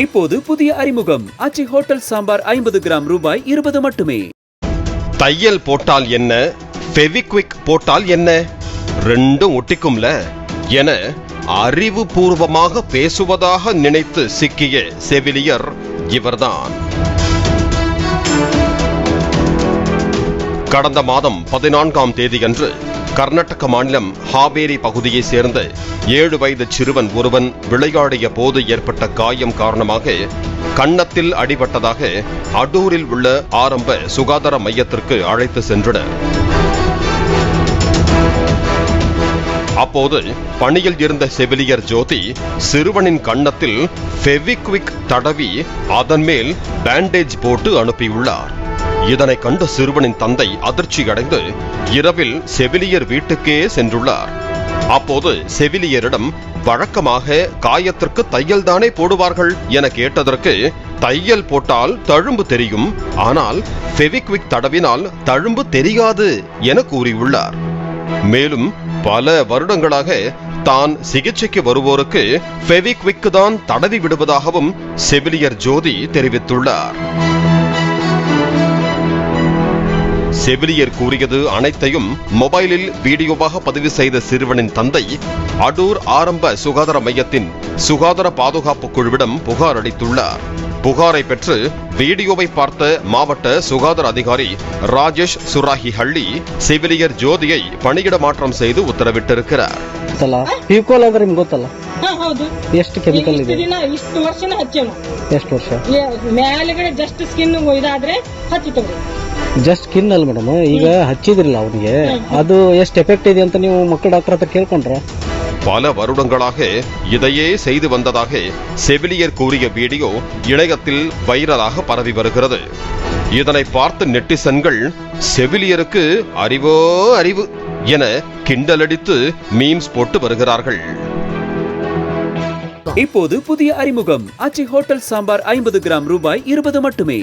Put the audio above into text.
இப்போது புதிய அறிமுகம் ஆச்சி ஹோட்டல் சாம்பார் 50 கிராம் ரூபாய் 20 மட்டுமே. தையல் போட்டால் என்ன, ஃபெவிக்விக் போட்டால் என்ன, ரெண்டும் ஒட்டிக்கும்ல என அறிவுபூர்வமாக பேசுவதாக நினைத்து சிக்கிய செவிலியர் இவர்தான். கடந்த மாதம் 14ஆம் தேதியன்று கர்நாடக மாநிலம் ஹாவேரி பகுதியை சேர்ந்த 7 வயது சிறுவன் ஒருவன் விளையாடிய போது ஏற்பட்ட காயம் காரணமாக கன்னத்தில் அடிபட்டதாக அடூரில் உள்ள ஆரம்ப சுகாதார மையத்திற்கு அழைத்து சென்றனர். அப்போது பணியில் இருந்த செவிலியர் ஜோதி சிறுவனின் கன்னத்தில் ஃபெவிக்விக் தடவி அதன் மேல் பேண்டேஜ் போட்டு அனுப்பியுள்ளார். இதனை கண்ட சிறுவனின் தந்தை அதிர்ச்சி அடைந்து இரவில் செவிலியர் வீட்டுக்கே சென்றுள்ளார். அப்போது செவிலியரிடம் வழக்கமாக காயத்திற்கு தையல் தானே போடுவார்கள் என கேட்டதற்கு, தையல் போட்டால் தழும்பு தெரியும், ஆனால் ஃபெவிக்விக் தடவினால் தழும்பு தெரியாது என கூறியுள்ளார். மேலும் பல வருடங்களாக தான் சிகிச்சைக்கு வருவோருக்கு ஃபெவிக்விக் தான் தடவி விடுவதாகவும் செவிலியர் ஜோதி தெரிவித்துள்ளார். செவிலியர் கூறியது அனைத்தையும் மொபைலில் வீடியோவாக பதிவு செய்த சிறுவனின் தந்தை அடூர் ஆரம்ப சுகாதார மையத்தின் சுகாதார பாதுகாப்பு குழுவிடம் புகார் அளித்துள்ளார். புகாரை பெற்று வீடியோவை பார்த்த மாவட்ட சுகாதார அதிகாரி ராஜேஷ் சுராஹி ஹள்ளி செவிலியர் ஜோதியை பணியிட மாற்றம் செய்து உத்தரவிட்டிருக்கிறார். ಎಷ್ಟು ಕೆಮಿಕಲ್ ಇದೆ? ಇಷ್ಟು ವರ್ಷನ ಹಚ್ಚೇನು. ಎಷ್ಟು ವರ್ಷ? ಮೇಲ್ಗಡೆ ಜಸ್ಟ್ ಸ್ಕಿನ್ ಇದಾದ್ರೆ ಹಚ್ಚಿತವ್ರಿ. ಜಸ್ಟ್ ಸ್ಕಿನ್ ಅಲ್ಲ ಮೇಡಮ್, ಈಗ ಹಚ್ಚಿದ್ರಲ್ಲ ಅವನಿಗೆ, ಅದು ಎಷ್ಟು ಎಫೆಕ್ಟ್ ಇದೆ ಅಂತ ನೀವು ಮಕ್ಕಳ ಡಾಕ್ಟರ್ ಹತ್ರ ಕೇಳ್ಕೊಂಡ್ರ? பல வருடங்களாக இதையே செய்து வந்ததாக செவிலியர் கூறிய வீடியோ இணையத்தில் வைரலாக பரவி வருகிறது. இதனை பார்த்த நெட்டிசன்கள் செவிலியருக்கு அறிவோ அறிவு என கிண்டலடித்து மீம்ஸ் போட்டு வருகிறார்கள். இப்போது புதிய அறிமுகம் ஆச்சி ஹோட்டல் சாம்பார் 50 கிராம் ரூபாய் 20 மட்டுமே.